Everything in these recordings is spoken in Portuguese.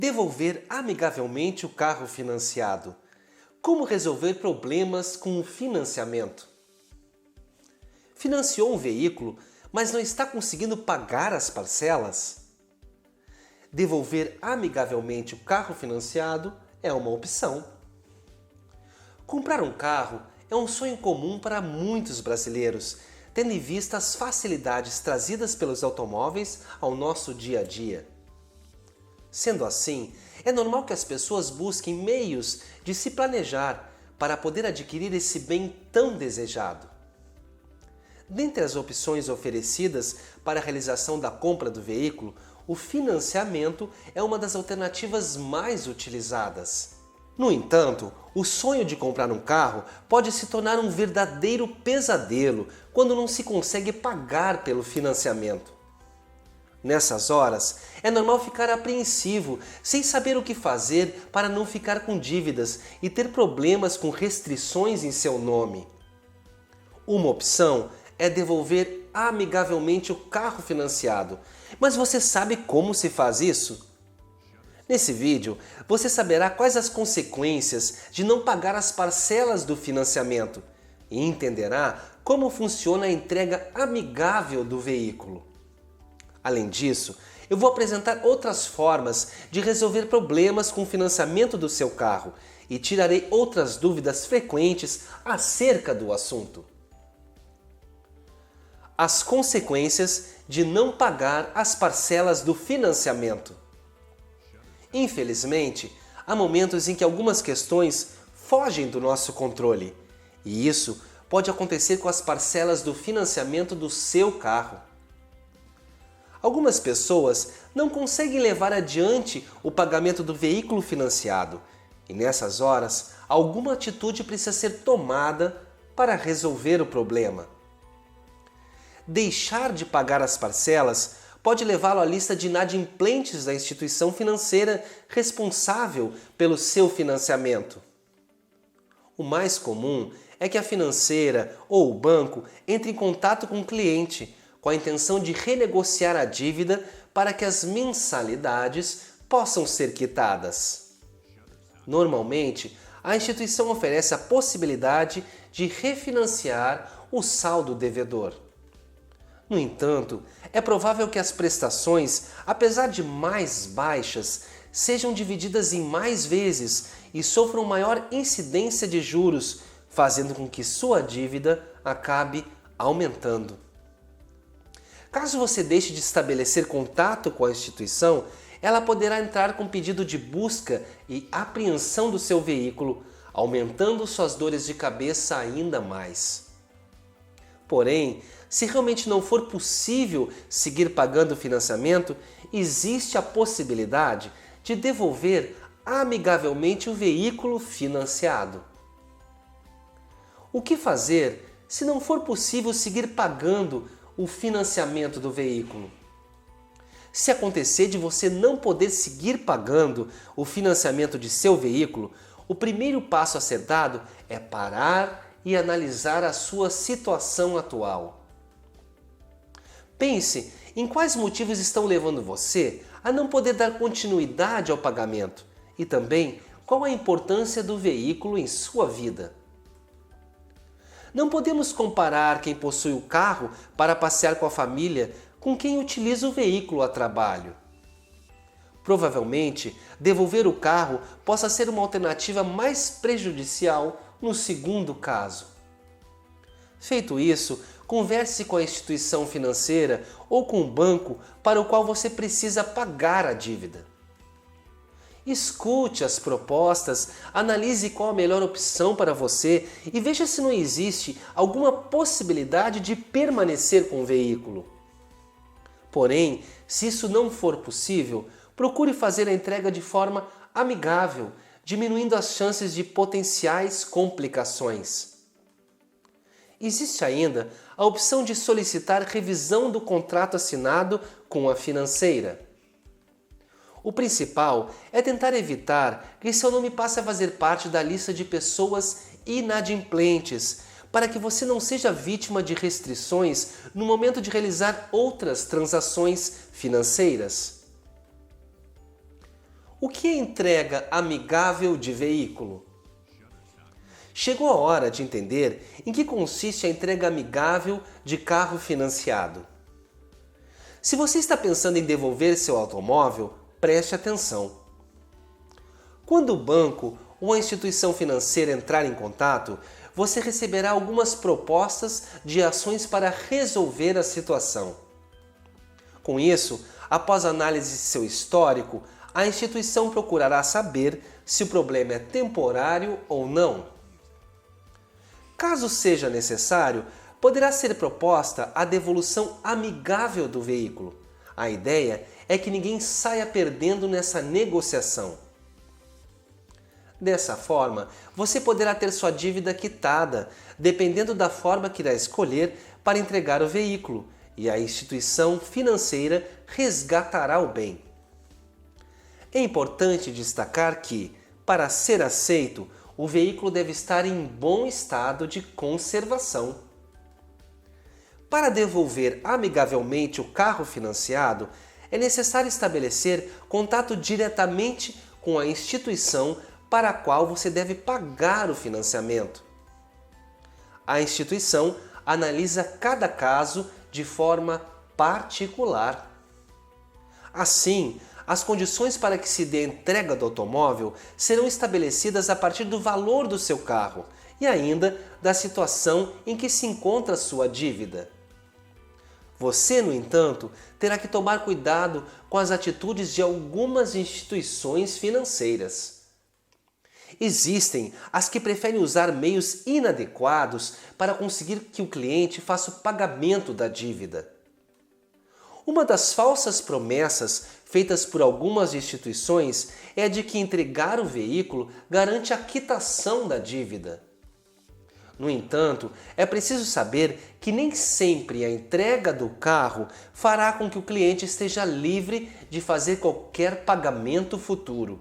Devolver amigavelmente o carro financiado. Como resolver problemas com o financiamento? Financiou um veículo, mas não está conseguindo pagar as parcelas? Devolver amigavelmente o carro financiado é uma opção. Comprar um carro é um sonho comum para muitos brasileiros, tendo em vista as facilidades trazidas pelos automóveis ao nosso dia a dia. Sendo assim, é normal que as pessoas busquem meios de se planejar para poder adquirir esse bem tão desejado. Dentre as opções oferecidas para a realização da compra do veículo, o financiamento é uma das alternativas mais utilizadas. No entanto, o sonho de comprar um carro pode se tornar um verdadeiro pesadelo quando não se consegue pagar pelo financiamento. Nessas horas, é normal ficar apreensivo, sem saber o que fazer para não ficar com dívidas e ter problemas com restrições em seu nome. Uma opção é devolver amigavelmente o carro financiado, mas você sabe como se faz isso? Nesse vídeo, você saberá quais as consequências de não pagar as parcelas do financiamento e entenderá como funciona a entrega amigável do veículo. Além disso, eu vou apresentar outras formas de resolver problemas com o financiamento do seu carro e tirarei outras dúvidas frequentes acerca do assunto. As consequências de não pagar as parcelas do financiamento. Infelizmente, há momentos em que algumas questões fogem do nosso controle, e isso pode acontecer com as parcelas do financiamento do seu carro. Algumas pessoas não conseguem levar adiante o pagamento do veículo financiado e nessas horas alguma atitude precisa ser tomada para resolver o problema. Deixar de pagar as parcelas pode levá-lo à lista de inadimplentes da instituição financeira responsável pelo seu financiamento. O mais comum é que a financeira ou o banco entre em contato com o cliente com a intenção de renegociar a dívida para que as mensalidades possam ser quitadas. Normalmente, a instituição oferece a possibilidade de refinanciar o saldo devedor. No entanto, é provável que as prestações, apesar de mais baixas, sejam divididas em mais vezes e sofram maior incidência de juros, fazendo com que sua dívida acabe aumentando. Caso você deixe de estabelecer contato com a instituição, ela poderá entrar com pedido de busca e apreensão do seu veículo, aumentando suas dores de cabeça ainda mais. Porém, se realmente não for possível seguir pagando o financiamento, existe a possibilidade de devolver amigavelmente o veículo financiado. O que fazer se não for possível seguir pagando o financiamento do veículo? Se acontecer de você não poder seguir pagando o financiamento de seu veículo, o primeiro passo a ser dado é parar e analisar a sua situação atual. Pense em quais motivos estão levando você a não poder dar continuidade ao pagamento e também qual a importância do veículo em sua vida. Não podemos comparar quem possui o carro para passear com a família com quem utiliza o veículo a trabalho. Provavelmente, devolver o carro possa ser uma alternativa mais prejudicial no segundo caso. Feito isso, converse com a instituição financeira ou com o banco para o qual você precisa pagar a dívida. Escute as propostas, analise qual a melhor opção para você e veja se não existe alguma possibilidade de permanecer com o veículo. Porém, se isso não for possível, procure fazer a entrega de forma amigável, diminuindo as chances de potenciais complicações. Existe ainda a opção de solicitar revisão do contrato assinado com a financeira. O principal é tentar evitar que seu nome passe a fazer parte da lista de pessoas inadimplentes, para que você não seja vítima de restrições no momento de realizar outras transações financeiras. O que é entrega amigável de veículo? Chegou a hora de entender em que consiste a entrega amigável de carro financiado. Se você está pensando em devolver seu automóvel, preste atenção. Quando o banco ou a instituição financeira entrar em contato, você receberá algumas propostas de ações para resolver a situação. Com isso, após análise de seu histórico, a instituição procurará saber se o problema é temporário ou não. Caso seja necessário, poderá ser proposta a devolução amigável do veículo. A ideia é que ninguém saia perdendo nessa negociação. Dessa forma, você poderá ter sua dívida quitada, dependendo da forma que irá escolher para entregar o veículo, e a instituição financeira resgatará o bem. É importante destacar que, para ser aceito, o veículo deve estar em bom estado de conservação. Para devolver amigavelmente o carro financiado, é necessário estabelecer contato diretamente com a instituição para a qual você deve pagar o financiamento. A instituição analisa cada caso de forma particular. Assim, as condições para que se dê a entrega do automóvel serão estabelecidas a partir do valor do seu carro e ainda da situação em que se encontra a sua dívida. Você, no entanto, terá que tomar cuidado com as atitudes de algumas instituições financeiras. Existem as que preferem usar meios inadequados para conseguir que o cliente faça o pagamento da dívida. Uma das falsas promessas feitas por algumas instituições é a de que entregar o veículo garante a quitação da dívida. No entanto, é preciso saber que nem sempre a entrega do carro fará com que o cliente esteja livre de fazer qualquer pagamento futuro.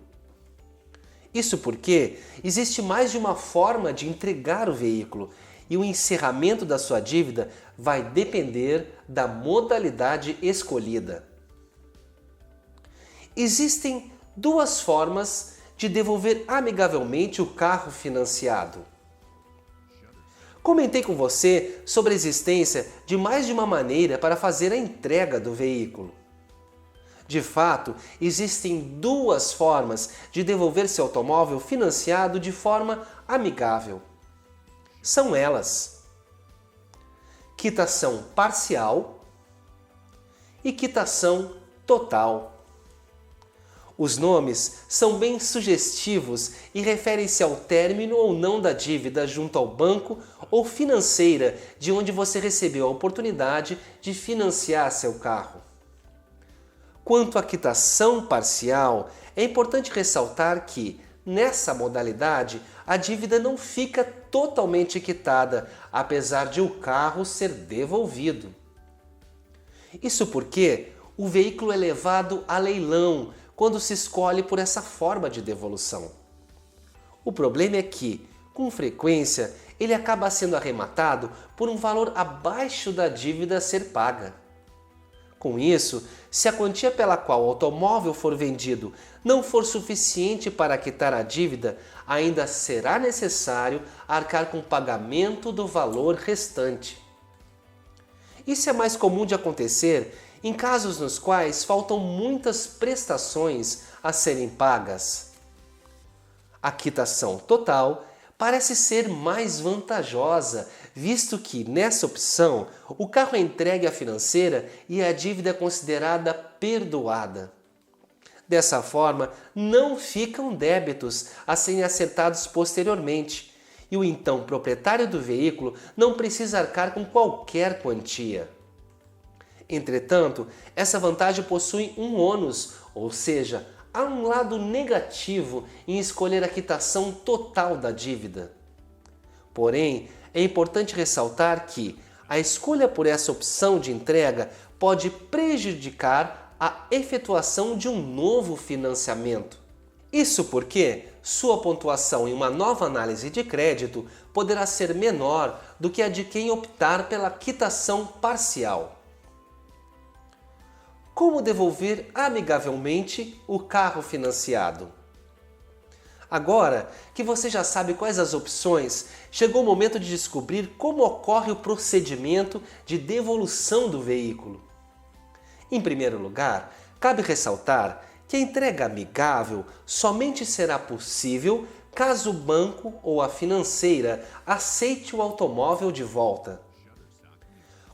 Isso porque existe mais de uma forma de entregar o veículo e o encerramento da sua dívida vai depender da modalidade escolhida. Existem duas formas de devolver amigavelmente o carro financiado. Comentei com você sobre a existência de mais de uma maneira para fazer a entrega do veículo. De fato, existem duas formas de devolver seu automóvel financiado de forma amigável. São elas: quitação parcial e quitação total. Os nomes são bem sugestivos e referem-se ao término ou não da dívida junto ao banco ou financeira de onde você recebeu a oportunidade de financiar seu carro. Quanto à quitação parcial, é importante ressaltar que, nessa modalidade, a dívida não fica totalmente quitada, apesar de o carro ser devolvido. Isso porque o veículo é levado a leilão quando se escolhe por essa forma de devolução. O problema é que, com frequência, ele acaba sendo arrematado por um valor abaixo da dívida a ser paga. Com isso, se a quantia pela qual o automóvel for vendido não for suficiente para quitar a dívida, ainda será necessário arcar com o pagamento do valor restante. Isso é mais comum de acontecer em casos nos quais faltam muitas prestações a serem pagas. A quitação total parece ser mais vantajosa, visto que, nessa opção, o carro é entregue à financeira e a dívida é considerada perdoada. Dessa forma, não ficam débitos a serem acertados posteriormente, e o então proprietário do veículo não precisa arcar com qualquer quantia. Entretanto, essa vantagem possui um ônus, ou seja, há um lado negativo em escolher a quitação total da dívida. Porém, é importante ressaltar que a escolha por essa opção de entrega pode prejudicar a efetuação de um novo financiamento. Isso porque sua pontuação em uma nova análise de crédito poderá ser menor do que a de quem optar pela quitação parcial. como devolver amigavelmente o carro financiado. Agora que você já sabe quais as opções, chegou o momento de descobrir como ocorre o procedimento de devolução do veículo. Em primeiro lugar, cabe ressaltar que a entrega amigável somente será possível caso o banco ou a financeira aceite o automóvel de volta.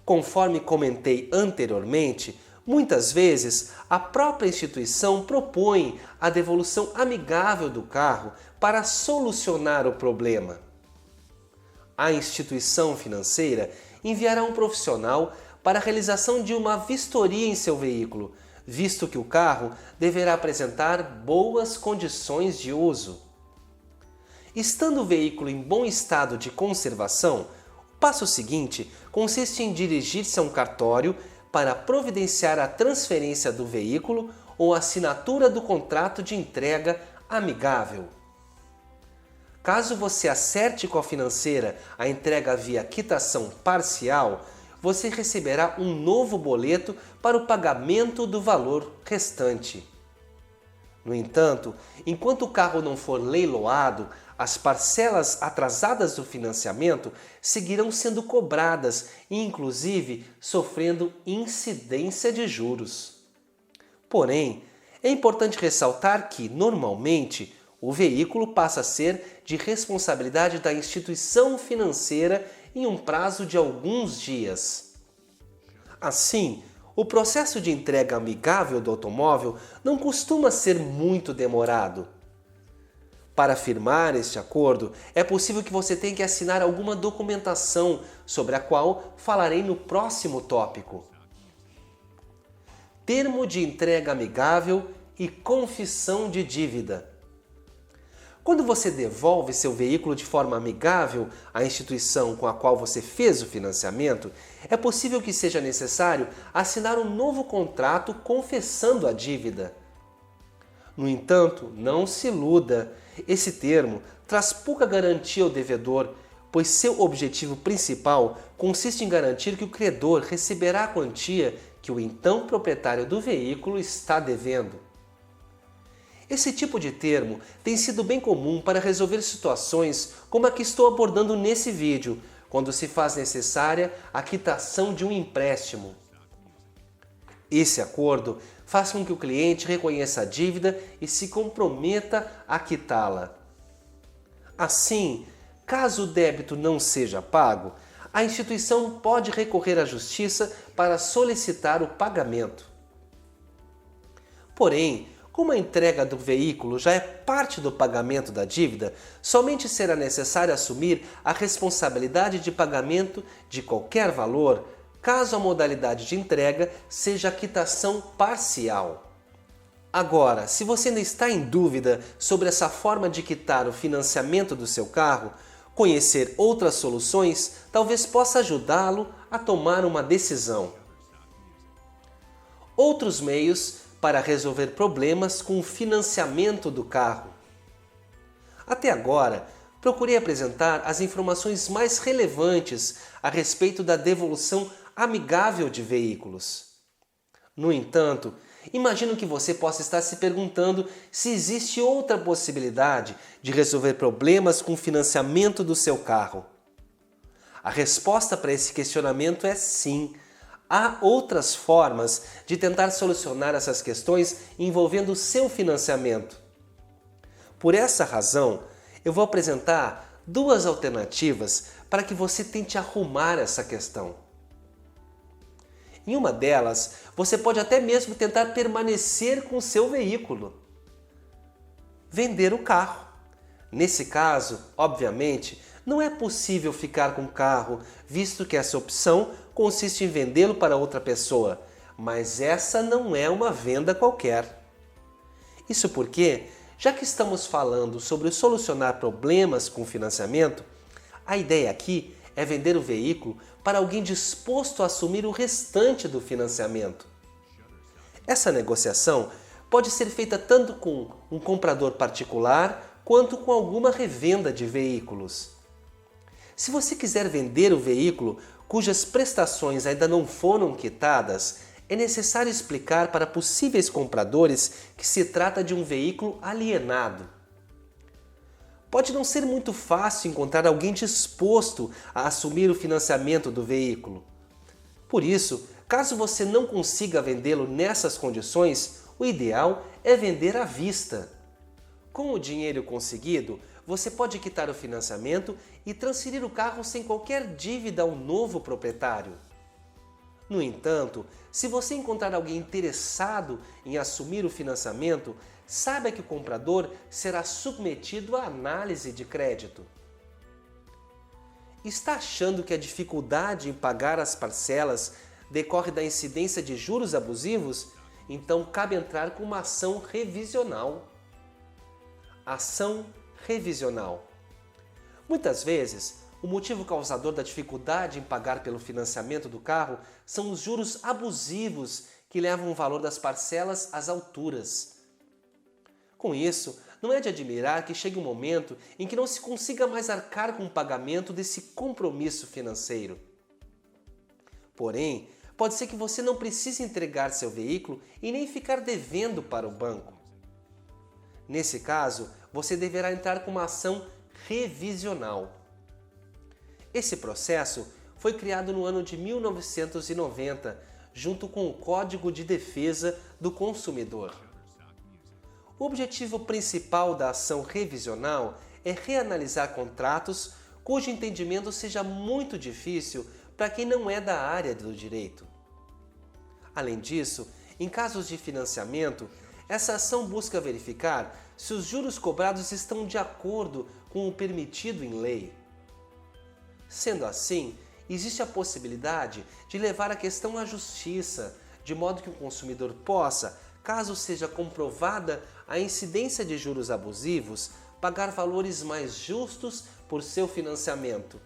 Conforme comentei anteriormente, muitas vezes a própria instituição propõe a devolução amigável do carro para solucionar o problema. A instituição financeira enviará um profissional para a realização de uma vistoria em seu veículo, visto que o carro deverá apresentar boas condições de uso. Estando o veículo em bom estado de conservação, o passo seguinte consiste em dirigir-se a um cartório para providenciar a transferência do veículo ou a assinatura do contrato de entrega amigável. Caso você acerte com a financeira a entrega via quitação parcial, você receberá um novo boleto para o pagamento do valor restante. No entanto, enquanto o carro não for leiloado, as parcelas atrasadas do financiamento seguirão sendo cobradas e, inclusive, sofrendo incidência de juros. Porém, é importante ressaltar que, normalmente, o veículo passa a ser de responsabilidade da instituição financeira em um prazo de alguns dias. Assim, o processo de entrega amigável do automóvel não costuma ser muito demorado. Para firmar este acordo, é possível que você tenha que assinar alguma documentação sobre a qual falarei no próximo tópico. Termo de entrega amigável e confissão de dívida. Quando você devolve seu veículo de forma amigável à instituição com a qual você fez o financiamento, é possível que seja necessário assinar um novo contrato confessando a dívida. No entanto, não se iluda. Esse termo traz pouca garantia ao devedor, pois seu objetivo principal consiste em garantir que o credor receberá a quantia que o então proprietário do veículo está devendo. Esse tipo de termo tem sido bem comum para resolver situações como a que estou abordando nesse vídeo, quando se faz necessária a quitação de um empréstimo. Esse acordo faz com que o cliente reconheça a dívida e se comprometa a quitá-la. Assim, caso o débito não seja pago, a instituição pode recorrer à justiça para solicitar o pagamento. Porém, como a entrega do veículo já é parte do pagamento da dívida, somente será necessário assumir a responsabilidade de pagamento de qualquer valor, caso a modalidade de entrega seja a quitação parcial. Agora, se você ainda está em dúvida sobre essa forma de quitar o financiamento do seu carro, conhecer outras soluções talvez possa ajudá-lo a tomar uma decisão. Outros meios para resolver problemas com o financiamento do carro. Até agora, procurei apresentar as informações mais relevantes a respeito da devolução amigável de veículos. No entanto, imagino que você possa estar se perguntando se existe outra possibilidade de resolver problemas com o financiamento do seu carro. A resposta para esse questionamento é sim. Há outras formas de tentar solucionar essas questões envolvendo o seu financiamento. Por essa razão, eu vou apresentar duas alternativas para que você tente arrumar essa questão. Em uma delas, você pode até mesmo tentar permanecer com o seu veículo. Vender o carro. Nesse caso, obviamente, não é possível ficar com o carro, visto que essa opção consiste em vendê-lo para outra pessoa, mas essa não é uma venda qualquer. Isso porque, já que estamos falando sobre solucionar problemas com financiamento, a ideia aqui é vender o veículo para alguém disposto a assumir o restante do financiamento. Essa negociação pode ser feita tanto com um comprador particular quanto com alguma revenda de veículos. Se você quiser vender o veículo cujas prestações ainda não foram quitadas, é necessário explicar para possíveis compradores que se trata de um veículo alienado. Pode não ser muito fácil encontrar alguém disposto a assumir o financiamento do veículo. Por isso, caso você não consiga vendê-lo nessas condições, o ideal é vender à vista. Com o dinheiro conseguido, você pode quitar o financiamento e transferir o carro sem qualquer dívida ao novo proprietário. No entanto, se você encontrar alguém interessado em assumir o financiamento, saiba que o comprador será submetido à análise de crédito. Está achando que a dificuldade em pagar as parcelas decorre da incidência de juros abusivos? Então cabe entrar com uma ação revisional. Ação revisional. Muitas vezes, o motivo causador da dificuldade em pagar pelo financiamento do carro são os juros abusivos que levam o valor das parcelas às alturas. Com isso, não é de admirar que chegue um momento em que não se consiga mais arcar com o pagamento desse compromisso financeiro. Porém, pode ser que você não precise entregar seu veículo e nem ficar devendo para o banco. Nesse caso, você deverá entrar com uma ação revisional. Esse processo foi criado no ano de 1990, junto com o Código de Defesa do Consumidor. O objetivo principal da ação revisional é reanalisar contratos cujo entendimento seja muito difícil para quem não é da área do direito. Além disso, em casos de financiamento, essa ação busca verificar se os juros cobrados estão de acordo com o permitido em lei. Sendo assim, existe a possibilidade de levar a questão à justiça, de modo que o consumidor possa, caso seja comprovada a incidência de juros abusivos, pagar valores mais justos por seu financiamento.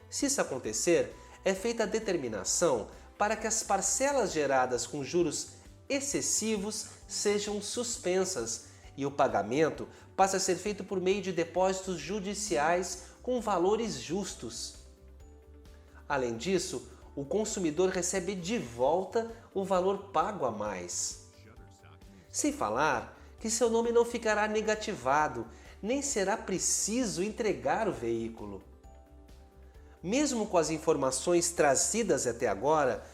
Se isso acontecer, é feita a determinação para que as parcelas geradas com juros excessivos sejam suspensas e o pagamento passe a ser feito por meio de depósitos judiciais com valores justos. Além disso, o consumidor recebe de volta o valor pago a mais. Sem falar que seu nome não ficará negativado, nem será preciso entregar o veículo. Mesmo com as informações trazidas até agora,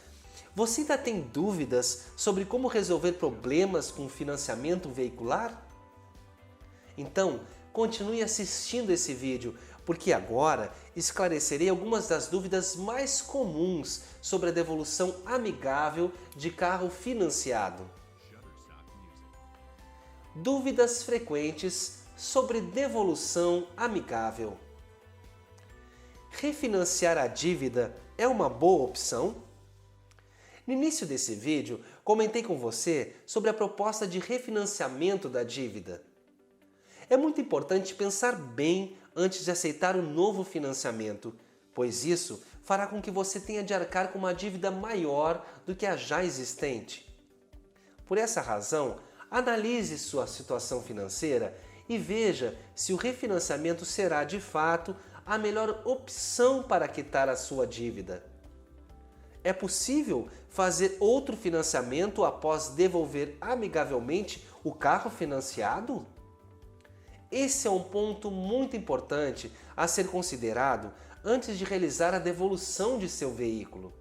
você ainda tem dúvidas sobre como resolver problemas com financiamento veicular? Então, continue assistindo esse vídeo, porque agora esclarecerei algumas das dúvidas mais comuns sobre a devolução amigável de carro financiado. Dúvidas frequentes sobre devolução amigável. Refinanciar a dívida é uma boa opção? No início desse vídeo, comentei com você sobre a proposta de refinanciamento da dívida. É muito importante pensar bem antes de aceitar o novo financiamento, pois isso fará com que você tenha de arcar com uma dívida maior do que a já existente. Por essa razão, analise sua situação financeira e veja se o refinanciamento será, de fato, a melhor opção para quitar a sua dívida. É possível fazer outro financiamento após devolver amigavelmente o carro financiado? Esse é um ponto muito importante a ser considerado antes de realizar a devolução de seu veículo.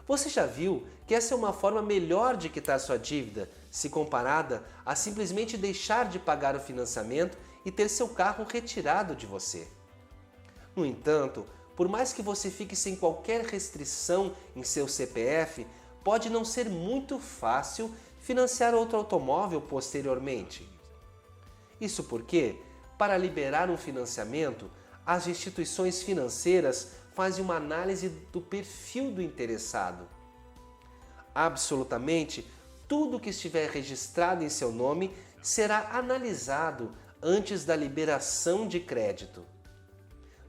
Você já viu que essa é uma forma melhor de quitar sua dívida, se comparada a simplesmente deixar de pagar o financiamento e ter seu carro retirado de você. No entanto, por mais que você fique sem qualquer restrição em seu CPF, pode não ser muito fácil financiar outro automóvel posteriormente. Isso porque, para liberar um financiamento, as instituições financeiras fazem uma análise do perfil do interessado. Absolutamente tudo que estiver registrado em seu nome será analisado antes da liberação de crédito.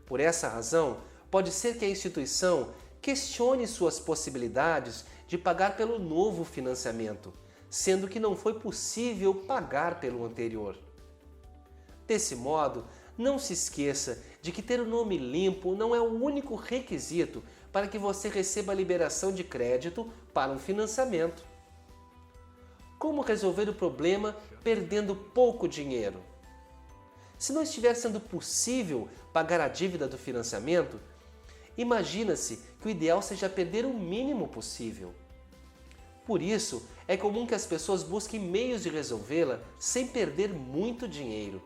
Por essa razão, pode ser que a instituição questione suas possibilidades de pagar pelo novo financiamento, sendo que não foi possível pagar pelo anterior. Desse modo, não se esqueça de que ter o nome limpo não é o único requisito para que você receba a liberação de crédito para um financiamento. Como resolver o problema perdendo pouco dinheiro? Se não estiver sendo possível pagar a dívida do financiamento, imagina-se que o ideal seja perder o mínimo possível. Por isso, é comum que as pessoas busquem meios de resolvê-la sem perder muito dinheiro.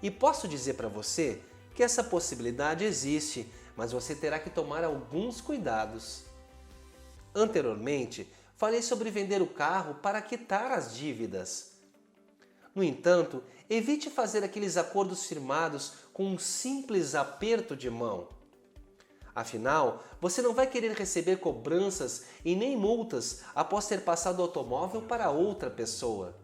E posso dizer para você que essa possibilidade existe, mas você terá que tomar alguns cuidados. Anteriormente, falei sobre vender o carro para quitar as dívidas. No entanto, evite fazer aqueles acordos firmados com um simples aperto de mão. Afinal, você não vai querer receber cobranças e nem multas após ter passado o automóvel para outra pessoa.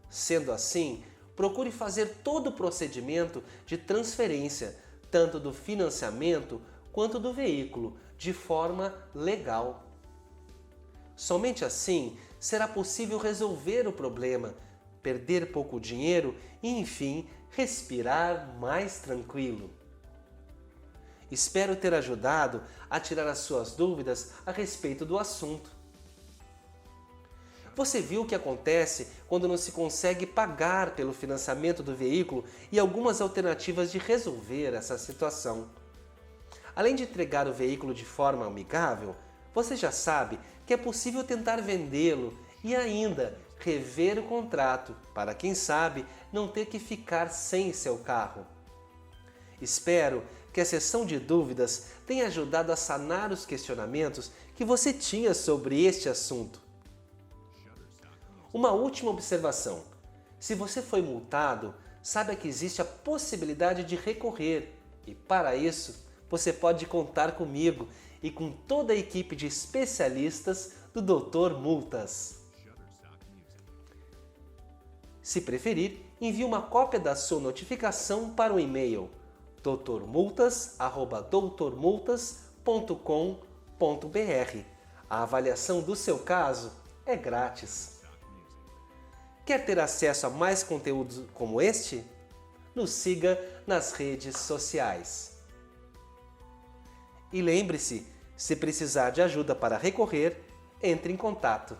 Sendo assim, procure fazer todo o procedimento de transferência, tanto do financiamento quanto do veículo, de forma legal. Somente assim será possível resolver o problema, perder pouco dinheiro e, enfim, respirar mais tranquilo. Espero ter ajudado a tirar as suas dúvidas a respeito do assunto. Você viu o que acontece quando não se consegue pagar pelo financiamento do veículo e algumas alternativas de resolver essa situação. Além de entregar o veículo de forma amigável, você já sabe que é possível tentar vendê-lo e ainda rever o contrato para, quem sabe, não ter que ficar sem seu carro. Espero que a sessão de dúvidas tenha ajudado a sanar os questionamentos que você tinha sobre este assunto. Uma última observação: se você foi multado, saiba que existe a possibilidade de recorrer e, para isso, você pode contar comigo e com toda a equipe de especialistas do Dr. Multas. Se preferir, envie uma cópia da sua notificação para o e-mail doutormultas@doutormultas.com.br. A avaliação do seu caso é grátis. Quer ter acesso a mais conteúdos como este? Nos siga nas redes sociais. E lembre-se, se precisar de ajuda para recorrer, entre em contato.